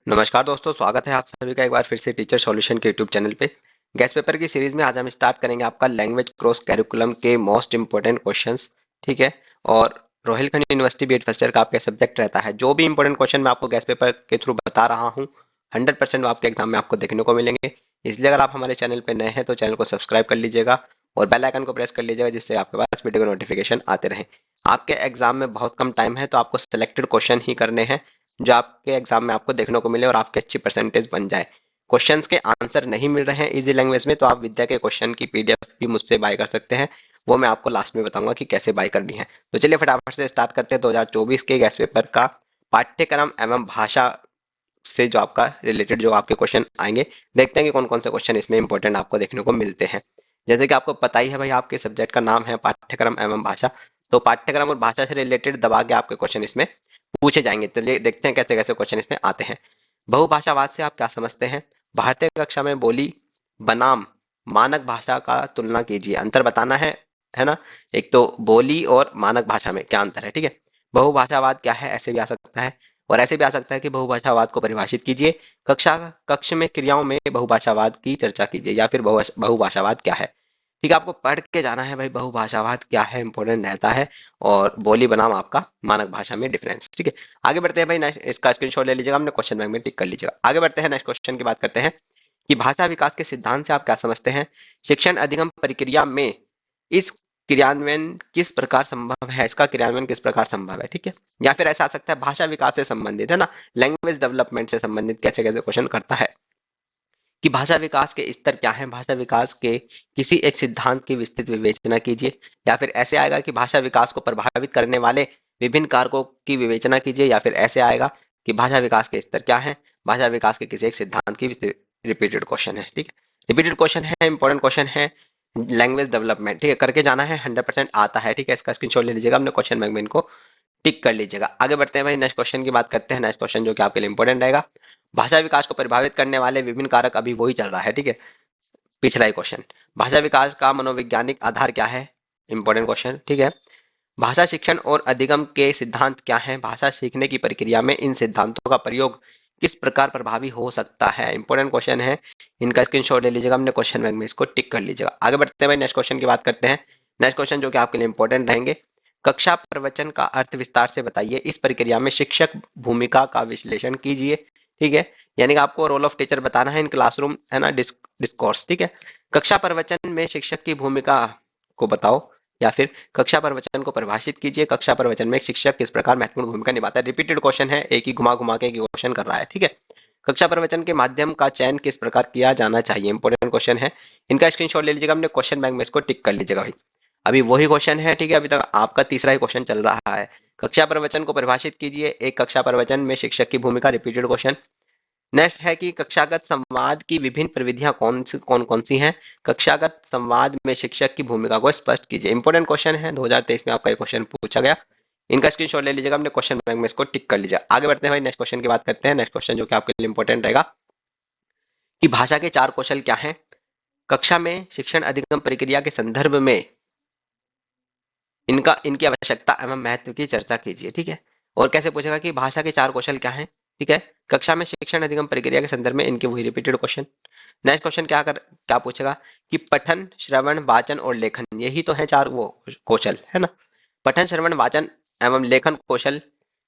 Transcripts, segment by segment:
नमस्कार दोस्तों, स्वागत है आप सभी का एक बार फिर से टीचर सॉल्यूशन के यूट्यूब चैनल पे। गेस्ट पेपर की सीरीज में आज हम स्टार्ट करेंगे आपका लैंग्वेज क्रॉस करिकुलम के मोस्ट इंपोर्टेंट क्वेश्चंस। ठीक है। और Rohilkhand university BEd first year का आपका सब्जेक्ट रहता है। जो भी इंपॉर्टेंट क्वेश्चन मैं आपको गेस्ट पेपर के थ्रू बता रहा हूँ 100% आपके एग्जाम में आपको देखने को मिलेंगे। इसलिए अगर आप हमारे चैनल पर नए हैं तो चैनल को सब्सक्राइब कर लीजिएगा और बेल आइकन को प्रेस कर लीजिएगा, जिससे आपके पास वीडियो के नोटिफिकेशन आते रहें। आपके एग्जाम में बहुत कम टाइम है तो आपको सिलेक्टेड क्वेश्चन ही करने हैं जो आपके एग्जाम में आपको देखने को मिले और आपकी अच्छी परसेंटेज बन जाए। क्वेश्चंस के आंसर नहीं मिल रहे हैं इजी लैंग्वेज में तो आप विद्या के क्वेश्चन की पीडीएफ भी मुझसे बाय कर सकते हैं। वो मैं आपको लास्ट में बताऊंगा कि कैसे बाय करनी है। तो चलिए फटाफट से स्टार्ट करते हैं 2024 के गैस पेपर का पाठ्यक्रम एवं भाषा से जो आपका रिलेटेड जो आपके क्वेश्चन आएंगे। देखते हैं कि कौन कौन से क्वेश्चन इसमें इंपॉर्टेंट आपको देखने को मिलते हैं। जैसे कि आपको पता ही है भाई, आपके सब्जेक्ट का नाम है पाठ्यक्रम एवं भाषा। तो पाठ्यक्रम और भाषा से रिलेटेड दबा के आपके क्वेश्चन इसमें पूछे जाएंगे। चलिए देखते हैं कैसे कैसे क्वेश्चन इसमें आते हैं। बहुभाषावाद से आप क्या समझते हैं? भारतीय कक्षा में बोली बनाम मानक भाषा का तुलना कीजिए। अंतर बताना है ना। एक तो बोली और मानक भाषा में क्या अंतर है। ठीक है। बहुभाषावाद क्या है, ऐसे भी आ सकता है। और ऐसे भी आ सकता है कि बहुभाषावाद को परिभाषित कीजिए। कक्ष में क्रियाओं में बहुभाषावाद की चर्चा कीजिए, या फिर बहुभाषावाद क्या है। ठीक है, आपको पढ़ के जाना है भाई बहुभाषावाद क्या है, इंपॉर्टेंट रहता है। और बोली बनाम आपका मानक भाषा में डिफरेंस। ठीक है। आगे बढ़ते हैं भाई, नेक्स्ट इसका स्क्रीनशॉट ले लीजिएगा, हमने क्वेश्चन बैंक में टिक कर लीजिएगा। आगे बढ़ते हैं, नेक्स्ट क्वेश्चन की बात करते हैं कि भाषा विकास के सिद्धांत से आप क्या समझते हैं? शिक्षण अधिगम प्रक्रिया में इस क्रियान्वयन किस प्रकार संभव है, इसका क्रियान्वयन किस प्रकार संभव है। ठीक है। या फिर ऐसा आ सकता है भाषा विकास से संबंधित, है ना, लैंग्वेज डेवलपमेंट से संबंधित कैसे कैसे क्वेश्चन करता है कि भाषा विकास के स्तर क्या हैं, भाषा विकास के किसी एक सिद्धांत की विस्तृत विवेचना कीजिए। या फिर ऐसे आएगा कि भाषा विकास को प्रभावित करने वाले विभिन्न कारकों की विवेचना कीजिए। या फिर ऐसे आएगा कि भाषा विकास के स्तर क्या है, भाषा विकास के किसी एक सिद्धांत की रिपीटेड क्वेश्चन है। ठीक है। रिपीटेड क्वेश्चन है, इंपॉर्टेंट क्वेश्चन है। लैंग्वेज डेवलपमेंट, ठीक है, करके जाना है, 100% आता है। ठीक है, इसका स्क्रीनशॉट ले लीजिएगा, अपने क्वेश्चन बैंक में इनको टिक कर लीजिएगा। आगे बढ़ते हैं भाई, नेक्स्ट क्वेश्चन की बात करते हैं। नेक्स्ट क्वेश्चन जो कि आपके लिए इंपॉर्टेंट रहेगा, भाषा विकास को प्रभावित करने वाले विभिन्न कारक, अभी वही चल रहा है। ठीक है, पिछला ही क्वेश्चन। भाषा विकास का मनोवैज्ञानिक आधार क्या है, इंपॉर्टेंट क्वेश्चन। ठीक है। भाषा शिक्षण और अधिगम के सिद्धांत क्या हैं? भाषा सीखने की प्रक्रिया में इन सिद्धांतों का प्रयोग किस प्रकार प्रभावी हो सकता है, इंपॉर्टेंट क्वेश्चन है। इनका स्क्रीनशॉट ले लीजिएगा, हमने क्वेश्चन बैंक में इसको टिक कर लीजिएगा। आगे बढ़ते हैं भाई, नेक्स्ट क्वेश्चन की बात करते हैं। नेक्स्ट क्वेश्चन जो कि आपके लिए इंपॉर्टेंट रहेंगे, कक्षा प्रवचन का अर्थ विस्तार से बताइए, इस प्रक्रिया में शिक्षक भूमिका का विश्लेषण कीजिए। ठीक है, यानी कि आपको रोल ऑफ टीचर बताना है इन क्लासरूम, है ना, डिस्कोर्स। ठीक है। कक्षा प्रवचन में शिक्षक की भूमिका को बताओ, या फिर कक्षा प्रवचन को परिभाषित कीजिए। कक्षा प्रवचन में एक शिक्षक किस प्रकार महत्वपूर्ण भूमिका निभाता है। रिपीटेड क्वेश्चन है, एक ही घुमा घुमा के क्वेश्चन कर रहा है। ठीक है। कक्षा प्रवचन के माध्यम का चयन किस प्रकार किया जाना चाहिए, इंपॉर्टेंट क्वेश्चन है। इनका स्क्रीनशॉट ले लीजिएगा, अपने क्वेश्चन बैंक में इसको टिक कर लीजिएगा भाई। अभी वही क्वेश्चन है। ठीक है, अभी तक आपका तीसरा ही क्वेश्चन चल रहा है। कक्षा प्रवचन को परिभाषित कीजिए, एक कक्षा प्रवचन में शिक्षक की भूमिका, रिपीटेड क्वेश्चन। नेक्स्ट है कि कक्षागत संवाद की विभिन्न प्रविधियां कौन कौन सी हैं। कक्षागत संवाद में शिक्षक की भूमिका को स्पष्ट कीजिए, इंपॉर्टेंट क्वेश्चन है, 2023 में आपका ये क्वेश्चन पूछा गया। इनका स्क्रीनशॉट ले लीजिएगा, अपने क्वेश्चन बैंक में इसको टिक कर लीजिए। आगे बढ़ते हैं भाई, नेक्स्ट क्वेश्चन की बात करते हैं। नेक्स्ट क्वेश्चन जो कि आपके लिए इंपॉर्टेंट रहेगा कि भाषा के चार कौशल क्या हैं। कक्षा में शिक्षण अधिगम प्रक्रिया के संदर्भ में इनकी आवश्यकता एवं महत्व की चर्चा कीजिए। ठीक है। और कैसे पूछेगा कि भाषा के चार कौशल क्या हैं। ठीक है। कक्षा में शिक्षण अधिगम प्रक्रिया के संदर्भ में इनके वही रिपीटेड क्वेश्चन। नेक्स्ट क्वेश्चन क्या पूछेगा कि पठन श्रवण वाचन और लेखन, यही तो है चार वो कौशल, है ना। पठन श्रवण वाचन एवं लेखन कौशल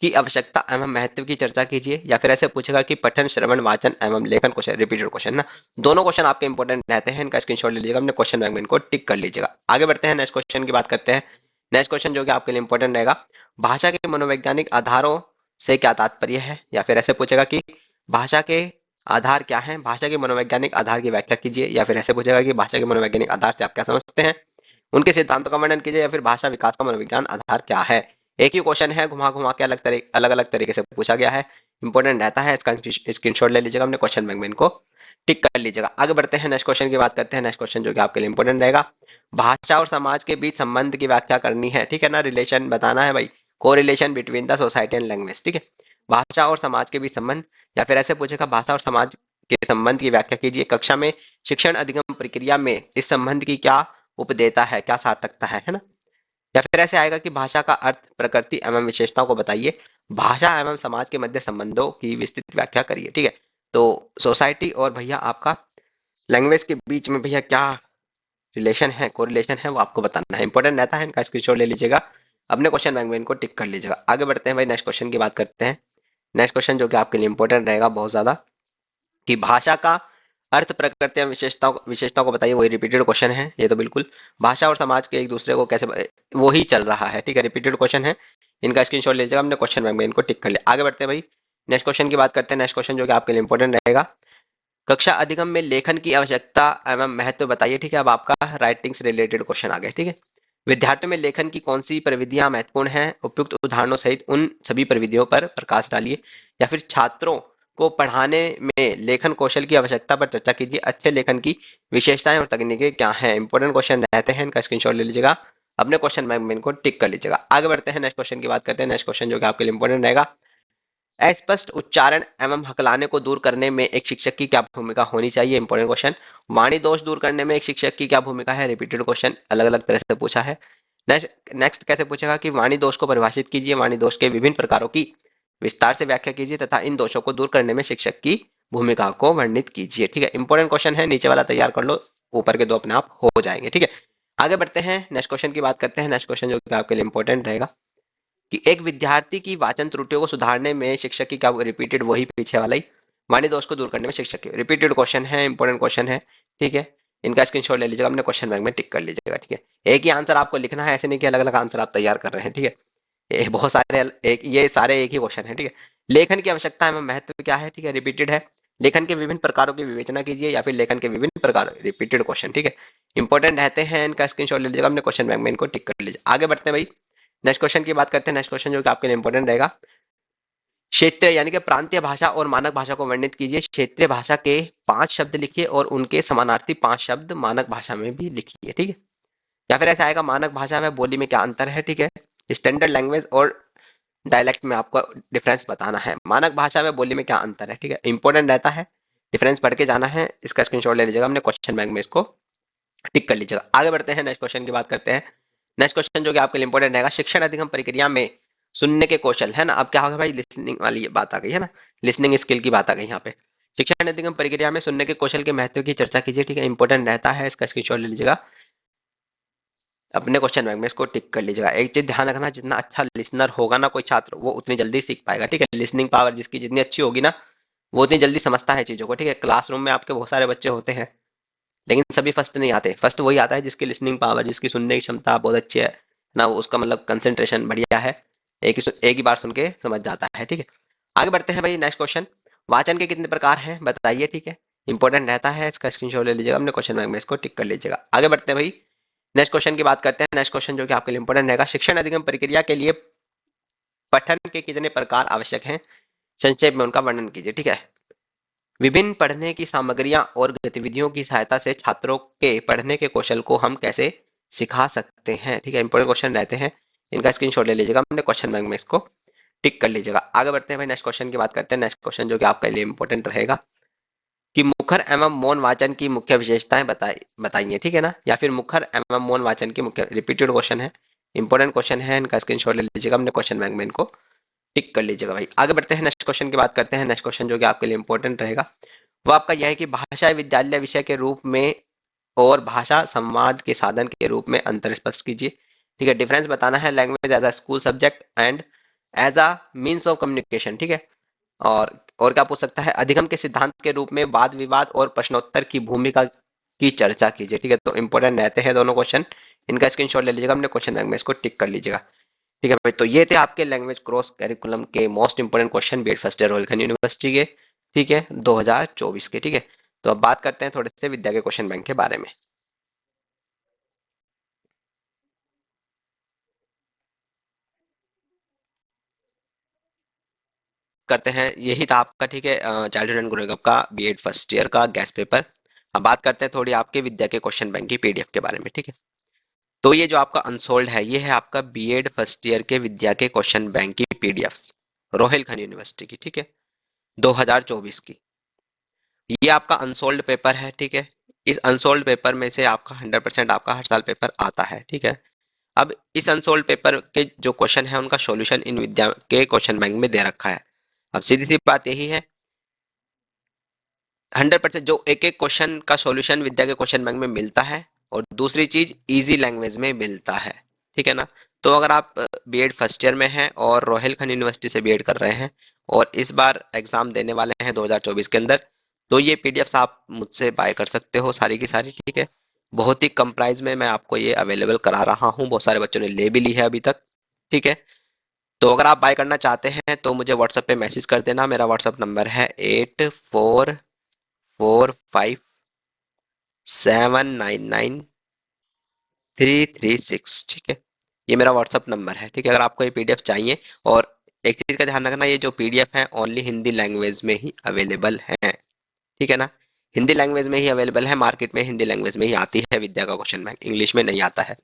की आवश्यकता एवं महत्व की चर्चा कीजिए। या फिर ऐसे पूछेगा कि पठन श्रवण वाचन एवं लेखन कौशल, रिपीटेड क्वेश्चन ना। दोनों क्वेश्चन आपके इंपॉर्टेंट रहते हैं, इनका स्क्रीनशॉट ले लीजिएगा, अपने क्वेश्चन बैंक में इनको टिक कर लीजिएगा। आगे बढ़ते हैं, नेक्स्ट क्वेश्चन की बात करते हैं। नेक्स्ट क्वेश्चन जो कि आपके लिए इंपॉर्टेंट रहेगा, भाषा के मनोवैज्ञानिक आधारों से क्या तात्पर्य है। या फिर ऐसे पूछेगा कि भाषा के आधार क्या है, भाषा के मनोवैज्ञानिक आधार की व्याख्या कीजिए। या फिर ऐसे पूछेगा कि भाषा के मनोवैज्ञानिक आधार से आप क्या समझते हैं, उनके सिद्धांतों का वर्णन कीजिए। या फिर भाषा विकास का मनोविज्ञान आधार क्या है। एक ही क्वेश्चन है, घुमा घुमा के अलग अलग तरीके से पूछा गया है, इंपॉर्टेंट रहता है। इसका स्क्रीनशॉट ले लीजिएगा, अपने क्वेश्चन बैंक में इनको टिक कर लीजिएगा। आगे बढ़ते हैं, नेक्स्ट क्वेश्चन की बात करते हैं। नेक्स्ट क्वेश्चन जो कि आपके लिए इंपॉर्टेंट रहेगा, भाषा और समाज के बीच संबंध की व्याख्या करनी है। ठीक है ना, रिलेशन बताना है भाई, को relation between the society and language. ठीक है, भाषा और समाज के बीच संबंध। या फिर ऐसे पूछेगा भाषा और समाज के संबंध की व्याख्या कीजिए। कक्षा में शिक्षण अधिगम प्रक्रिया में इस संबंध की क्या उपदेयता है, क्या सार्थकता है ना। या फिर ऐसे आएगा कि भाषा का अर्थ प्रकृति एवं विशेषताओं को बताइए। भाषा एवं समाज के मध्य संबंधों की विस्तृत व्याख्या करिए। ठीक है, तो सोसाइटी और भैया आपका लैंग्वेज के बीच में भैया क्या रिलेशन है, कोरिलेशन है, वो आपको बताना है। इंपॉर्टेंट रहता है, इनका स्क्रीनशॉट ले लीजिएगा, अपने क्वेश्चन बैंक में इनको टिक कर लीजिएगा। आगे बढ़ते हैं भाई, नेक्स्ट क्वेश्चन की बात करते हैं। नेक्स्ट क्वेश्चन जो कि आपके लिए इंपॉर्टेंट रहेगा बहुत ज्यादा, कि भाषा का अर्थ, प्रकृति एवं विशेषताओं को बताइए। वही रिपीटेड क्वेश्चन है ये तो बिल्कुल, भाषा और समाज के एक दूसरे को कैसे वो ही चल रहा है। ठीक है, रिपीटेड क्वेश्चन है, इनका स्क्रीनशॉट ले लीजिएगा, हमने क्वेश्चन बैंक में इनको टिक कर लिया। आगे बढ़ते हैं भाई, नेक्स्ट क्वेश्चन की बात करते हैं। नेक्स्ट क्वेश्चन जो कि आपके लिए इंपॉर्टेंट रहेगा, कक्षा अधिगम में लेखन की आवश्यकता एवं महत्व बताइए। ठीक है, अब आपका राइटिंग से रिलेटेड क्वेश्चन आ गए। ठीक है, विद्यार्थियों में लेखन की कौन सी प्रविधियां महत्वपूर्ण हैं, उपयुक्त उदाहरणों सहित उन सभी प्रविधियों पर प्रकाश डालिए। या फिर छात्रों को पढ़ाने में लेखन कौशल की आवश्यकता पर चर्चा कीजिए। अच्छे लेखन की विशेषताएं और तकनीकें क्या हैं। इंपॉर्टेंट क्वेश्चन रहते हैं, इनका स्क्रीनशॉट ले लीजिएगा, अपने क्वेश्चन बैंक में इनको टिक कर लीजिएगा। आगे बढ़ते हैं, नेक्स्ट क्वेश्चन की बात करते हैं। नेक्स्ट क्वेश्चन जो कि आपके लिए इंपॉर्टेंट रहेगा, अस्पष्ट उच्चारण एवं हकलाने को दूर करने में एक शिक्षक की क्या भूमिका होनी चाहिए। Important question. वाणी दोष दूर करने में एक शिक्षक की क्या भूमिका है। रिपीटेड क्वेश्चन, अलग अलग तरह से पूछा है। नेक्स्ट नेक्स्ट कैसे पूछेगा कि वाणी दोष को परिभाषित कीजिए, वाणी दोष के विभिन्न प्रकारों की विस्तार से व्याख्या कीजिए तथा इन दोषों को दूर करने में शिक्षक की भूमिका को वर्णित कीजिए। ठीक है, इंपॉर्टेंट क्वेश्चन है, नीचे वाला तैयार कर लो, ऊपर के दो अपने आप हो जाएंगे। ठीक है, आगे बढ़ते हैं, नेक्स्ट क्वेश्चन की बात करते हैं। नेक्स्ट क्वेश्चन जो कि आपके लिए इंपॉर्टेंट रहेगा, कि एक विद्यार्थी की वाचन त्रुटियों को सुधारने में शिक्षक की क्या, रिपीटेड वही पीछे वाला ही, वाणी दोष को दूर करने में शिक्षक की, रिपीटेड क्वेश्चन है, इंपॉर्टेंट क्वेश्चन है। ठीक है, इनका स्क्रीनशॉट ले लीजिएगा, अपने क्वेश्चन बैंक में टिक कर लीजिएगा। ठीक है, एक ही आंसर आपको लिखना है, ऐसे नहीं कि अलग अलग आंसर आप तैयार कर रहे हैं। ठीक है, ये बहुत सारे एक, ये सारे एक ही क्वेश्चन है। ठीक है, लेखन की आवश्यकता एवं महत्व क्या है। ठीक है, रिपीटेड है, लेखन के विभिन्न प्रकारों की विवेचना कीजिए, या फिर लेखन के विभिन्न प्रकार, रिपीटेड क्वेश्चन। ठीक है, इंपॉर्टेंट रहते हैं, इनका स्क्रीनशॉट ले लीजिएगा, अपने क्वेश्चन बैंक में इनको टिक कर लीजिए। आगे बढ़ते हैं भाई, नेक्स्ट क्वेश्चन की बात करते हैं। नेक्स्ट क्वेश्चन जो कि आपके लिए इंपॉर्टेंट रहेगा, क्षेत्रीय यानी कि प्रांतीय भाषा और मानक भाषा को वर्णित कीजिए। क्षेत्रीय भाषा के 5 शब्द लिखिए और उनके समानार्थी 5 शब्द मानक भाषा में भी लिखिए। ठीक है, या फिर ऐसा आएगा, मानक भाषा में बोली में क्या अंतर है। ठीक है, स्टैंडर्ड लैंग्वेज और डायलेक्ट में आपको डिफरेंस बताना है। मानक भाषा में बोली में क्या अंतर है। ठीक है, इंपॉर्टेंट रहता है, डिफरेंस पढ़ के जाना है, इसका स्क्रीनशॉट ले लीजिएगा, हमने क्वेश्चन बैंक में इसको टिक कर लीजिएगा। आगे बढ़ते हैं, नेक्स्ट क्वेश्चन की बात करते हैं। नेक्स्ट क्वेश्चन जो कि आपके लिए इंपॉर्टेंट रहेगा, शिक्षण अधिगम प्रक्रिया में सुनने के कौशल है ना, अब क्या होगा भाई, लिसनिंग वाली बात आ गई है ना, लिसनिंग स्किल की बात आ गई यहाँ पे। शिक्षण अधिगम प्रक्रिया में सुनने के कौशल के महत्व की चर्चा कीजिए। ठीक है, इंपॉर्टेंट रहता है, इसका स्क्रीनशॉट ले लीजिएगा, अपने क्वेश्चन बैंक में इसको टिक कर लीजिएगा। एक चीज ध्यान रखना, जितना अच्छा लिसनर होगा ना कोई छात्र, वो उतनी जल्दी सीख पाएगा। ठीक है, लिसनिंग पावर जिसकी जितनी अच्छी होगी ना, वो उतनी जल्दी समझता है चीजों को। ठीक है, क्लासरूम में आपके बहुत सारे बच्चे होते हैं, लेकिन सभी फर्स्ट नहीं आते। फर्स्ट वही आता है जिसकी लिसनिंग पावर, जिसकी सुनने की क्षमता बहुत अच्छी है ना, उसका मतलब कंसंट्रेशन बढ़िया है, एक ही बार सुन के समझ जाता है। ठीक है, आगे बढ़ते हैं भाई, नेक्स्ट क्वेश्चन, वाचन के कितने प्रकार हैं बताइए। ठीक है, इंपॉर्टेंट रहता है, इसका स्क्रीनशॉट ले लीजिएगा, अपने क्वेश्चन बैंक में इसको टिक कर लीजिएगा। आगे बढ़ते हैं भाई, नेक्स्ट क्वेश्चन की बात करते हैं। नेक्स्ट क्वेश्चन जो कि आपके लिए इंपॉर्टेंट रहेगा, शिक्षण अधिगम प्रक्रिया के लिए पठन के कितने प्रकार आवश्यक हैं, संक्षेप में उनका वर्णन कीजिए। ठीक है, विभिन्न पढ़ने की सामग्रियां और गतिविधियों की सहायता से छात्रों के पढ़ने के कौशल को हम कैसे सिखा सकते हैं। ठीक है, इंपॉर्टेंट क्वेश्चन रहते हैं, इनका स्क्रीनशॉट ले लीजिएगा, अपने क्वेश्चन बैंक में इसको टिक कर लीजिएगा। आगे बढ़ते हैं भाई, नेक्स्ट क्वेश्चन की बात करते हैं। नेक्स्ट क्वेश्चन जो कि आपके लिए इंपॉर्टेंट रहेगा, कि मुखर एवं मौन वाचन की मुख्य विशेषताएं बताइए। ठीक है ना, या फिर मुखर एवं मौन वाचन की मुख्य, रिपीटेड क्वेश्चन है, इंपॉर्टेंट क्वेश्चन है, इनका स्क्रीनशॉट ले लीजिएगा, अपने क्वेश्चन बैंक में इनको टिक कर लीजिएगा भाई। आगे बढ़ते हैं, नेक्स्ट क्वेश्चन की बात करते हैं। नेक्स्ट क्वेश्चन जो कि आपके लिए इंपॉर्टेंट रहेगा, वो आपका यह है कि भाषा विद्यालय विषय के रूप में और भाषा संवाद के साधन के रूप में अंतर स्पष्ट कीजिए। ठीक है, डिफरेंस बताना है, language as a school subject and as a means of communication. ठीक है, और क्या पूछ सकता है, अधिगम के सिद्धांत के रूप में वाद विवाद और प्रश्नोत्तर की भूमिका की चर्चा कीजिए। ठीक है, तो इंपॉर्टेंट रहते हैं दोनों क्वेश्चन, इनका स्क्रीनशॉट ले लीजिएगा, अपने क्वेश्चन बैंक में इसको टिक कर लीजिएगा। ठीक है भाई, तो ये थे आपके लैंग्वेज क्रॉस करिकुलम के most important question BEd first year Rohilkhand university के। ठीक है, 2024 के। ठीक है, तो अब बात करते हैं थोड़े से विद्या के क्वेश्चन बैंक के बारे में। करते हैं, यही था आपका, ठीक है, चाइल्डहुड एंड ग्रोइंग अप का बीएड फर्स्ट ईयर का गैस पेपर। अब बात करते हैं थोड़ी आपके विद्या के क्वेश्चन बैंक की पीडीएफ के बारे में। ठीक है, तो ये जो आपका अनसोल्ड है, ये है आपका बीएड फर्स्ट ईयर के विद्या के क्वेश्चन बैंक की पीडीएफ, रोहिलखंड यूनिवर्सिटी की। ठीक है, 2024 की, ये आपका अनसोल्ड पेपर है। ठीक है, इस अनसोल्ड पेपर में से आपका 100% आपका हर साल पेपर आता है। ठीक है, अब इस अनसोल्ड पेपर के जो क्वेश्चन है उनका सॉल्यूशन इन विद्या के क्वेश्चन बैंक में दे रखा है। अब सीधी सी बात यही है, 100% जो एक एक क्वेश्चन का सॉल्यूशन विद्या के क्वेश्चन बैंक में मिलता है, और दूसरी चीज इजी लैंग्वेज में मिलता है, ठीक है ना। तो अगर आप बीएड फर्स्ट ईयर में हैं और रोहिलखंड यूनिवर्सिटी से बीएड कर रहे हैं और इस बार एग्जाम देने वाले हैं 2024 के अंदर, तो ये पीडीएफ्स आप मुझसे बाय कर सकते हो सारी की सारी, ठीक है। बहुत ही कम प्राइस में मैं आपको ये अवेलेबल करा रहा हूँ, बहुत सारे बच्चों ने ले भी ली है अभी तक, ठीक है। तो अगर आप बाय करना चाहते हैं तो मुझे व्हाट्सएप पे मैसेज कर देना। मेरा व्हाट्सएप नंबर है 8445799336, ठीक है। ये मेरा व्हाट्सएप नंबर है, ठीक है। अगर आपको ये पीडीएफ चाहिए, और एक चीज का ध्यान रखना, ये जो पीडीएफ है ओनली हिंदी लैंग्वेज में ही अवेलेबल है, ठीक है ना। हिंदी लैंग्वेज में ही अवेलेबल है, मार्केट में हिंदी लैंग्वेज में ही आती है विद्या का क्वेश्चन बैंक, इंग्लिश में नहीं आता है।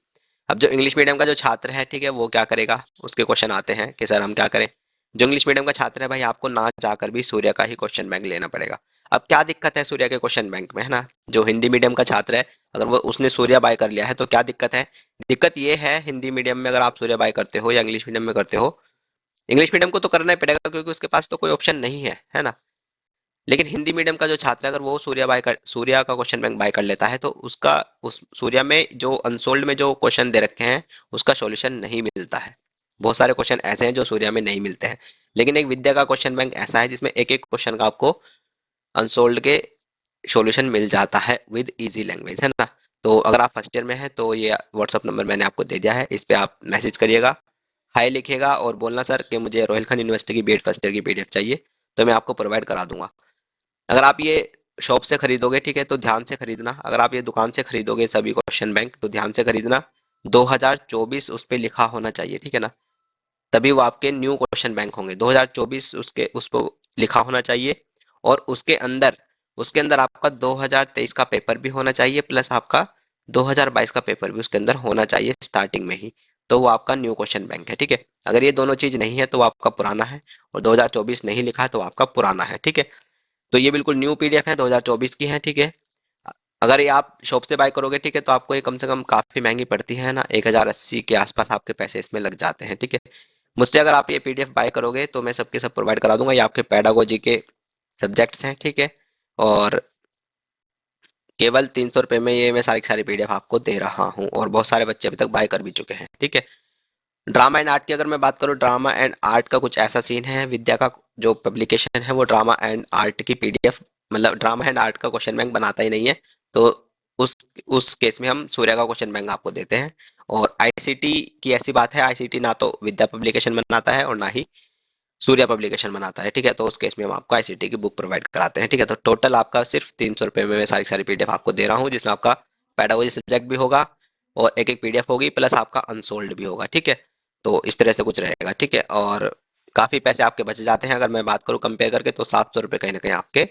अब जो इंग्लिश मीडियम का जो छात्र है, ठीक है, वो क्या करेगा, उसके क्वेश्चन आते हैं कि सर हम क्या करें। जो इंग्लिश मीडियम का छात्र है भाई, आपको ना जाकर भी सूर्य का ही क्वेश्चन बैंक लेना पड़ेगा। अब क्या दिक्कत है सूर्य के क्वेश्चन बैंक में, है ना। जो हिंदी मीडियम का छात्र है, अगर वो उसने सूर्य बाय कर लिया है तो क्या दिक्कत है। दिक्कत ये है, हिंदी मीडियम में अगर आप सूर्य बाय करते हो या इंग्लिश मीडियम में करते हो, इंग्लिश मीडियम को तो करना ही पड़ेगा क्योंकि उसके पास तो कोई ऑप्शन नहीं है ना। लेकिन हिंदी मीडियम का जो छात्र है, अगर वो सूर्या का क्वेश्चन बैंक बाय कर लेता है, तो उसका उस सूर्या में जो अनसोल्ड में जो क्वेश्चन दे रखे हैं उसका सॉल्यूशन नहीं मिलता है। बहुत सारे क्वेश्चन ऐसे हैं जो सूर्या में नहीं मिलते हैं। लेकिन एक विद्या का क्वेश्चन बैंक ऐसा है जिसमें एक एक क्वेश्चन का आपको अनसोल्ड के सॉल्यूशन मिल जाता है विद इजी लैंग्वेज, है ना। तो अगर आप फर्स्ट ईयर में हैं तो ये व्हाट्सअप नंबर मैंने आपको दे दिया है, इस पे आप मैसेज करिएगा, हाय लिखिएगा और बोलना सर कि मुझे रोहिलखंड यूनिवर्सिटी की बीएड फर्स्ट ईयर की पीडीएफ चाहिए, तो मैं आपको प्रोवाइड करा दूंगा। अगर आप ये शॉप से खरीदोगे, ठीक है, तो ध्यान से खरीदना। अगर आप ये दुकान से खरीदोगे सभी क्वेश्चन बैंक, तो ध्यान से खरीदना, 2024 उस पे लिखा होना चाहिए, ठीक है ना। तभी वो आपके न्यू क्वेश्चन बैंक होंगे। 2024 उसके उस पर लिखा होना चाहिए, और उसके अंदर आपका 2023 का पेपर भी होना चाहिए, प्लस आपका 2022 का पेपर भी उसके अंदर होना चाहिए स्टार्टिंग में ही। तो वो आपका न्यू क्वेश्चन बैंक है, ठीक है। अगर ये दोनों चीज नहीं है तो वो आपका पुराना है, और 2024 नहीं लिखा है तो वो आपका पुराना है, ठीक है। तो ये बिल्कुल न्यू पीडीएफ है, 2024 की है, ठीक है। अगर ये आप शॉप से बाय करोगे, ठीक है, तो आपको ये कम से कम काफी महंगी पड़ती है ना, 1080 के आसपास आपके पैसे इसमें लग जाते हैं, ठीक है। मुझसे अगर आप ये पीडीएफ बाय करोगे तो मैं सबके सब प्रोवाइड करा दूंगा। ये आपके पेडागोजी के सब्जेक्ट्स हैं, ठीक है। और केवल 300 रुपये में ये मैं सारी की सारी पीडीएफ आपको दे रहा हूँ, और बहुत सारे बच्चे अभी तक बाय कर भी चुके हैं, ठीक है। ड्रामा एंड आर्ट की अगर मैं बात करूँ, ड्रामा एंड आर्ट का कुछ ऐसा सीन है, विद्या का जो पब्लिकेशन है वो ड्रामा एंड आर्ट की पीडीएफ, मतलब ड्रामा एंड आर्ट का क्वेश्चन बैंक बनाता ही नहीं है। तो उस उस केस में हम सूर्य का क्वेश्चन बैंक आपको देते हैं। और आईसीटी की ऐसी बात है, आईसीटी ना तो विद्या पब्लिकेशन बनाता है और ना ही सूर्या पब्लिकेशन बनाता है, ठीक है। तो उस केस में हम आपको आईसीटी की बुक प्रोवाइड कराते हैं, ठीक है। तो टोटल आपका सिर्फ 300 रुपये में मैं सारी सारी पीडीएफ आपको दे रहा हूँ, जिसमें आपका पेडागोजी सब्जेक्ट भी होगा, और एक एक पीडीएफ होगी, प्लस आपका अनसोल्ड भी होगा, ठीक है। तो इस तरह से कुछ रहेगा, ठीक है। और काफी पैसे आपके बच जाते हैं, अगर मैं बात करूँ कंपेयर करके, तो 700 रुपये कहीं ना कहीं आपके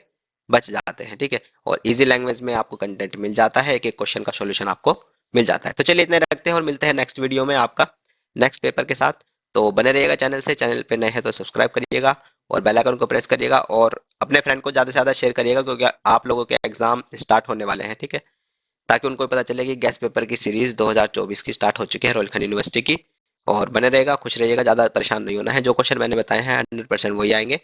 बच जाते हैं, ठीक है। और इजी लैंग्वेज में आपको कंटेंट मिल जाता है, एक एक क्वेश्चन का सॉल्यूशन आपको मिल जाता है। तो चलिए इतने रखते हैं, और मिलते हैं नेक्स्ट वीडियो में आपका नेक्स्ट पेपर के साथ। तो बने रहिएगा चैनल से, चैनल पे नए हैं तो सब्सक्राइब करिएगा, और बेल आइकन को प्रेस करिएगा, और अपने फ्रेंड को ज़्यादा से ज़्यादा शेयर करिएगा, क्योंकि आप लोगों के एग्जाम स्टार्ट होने वाले हैं, ठीक है। ताकि उनको पता चले कि गैस पेपर की सीरीज 2024 की स्टार्ट हो चुकी है रोहिलखंड यूनिवर्सिटी की। और बने रहेगा, खुश रहिएगा, ज़्यादा परेशान नहीं होना है। जो क्वेश्चन मैंने बताए हैं 100% वही आएंगे,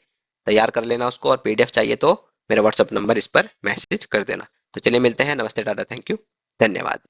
तैयार कर लेना उसको। और पीडीएफ चाहिए तो मेरा व्हाट्सअप नंबर इस पर मैसेज कर देना। तो चलिए मिलते हैं, नमस्ते, टाटा, थैंक यू, धन्यवाद।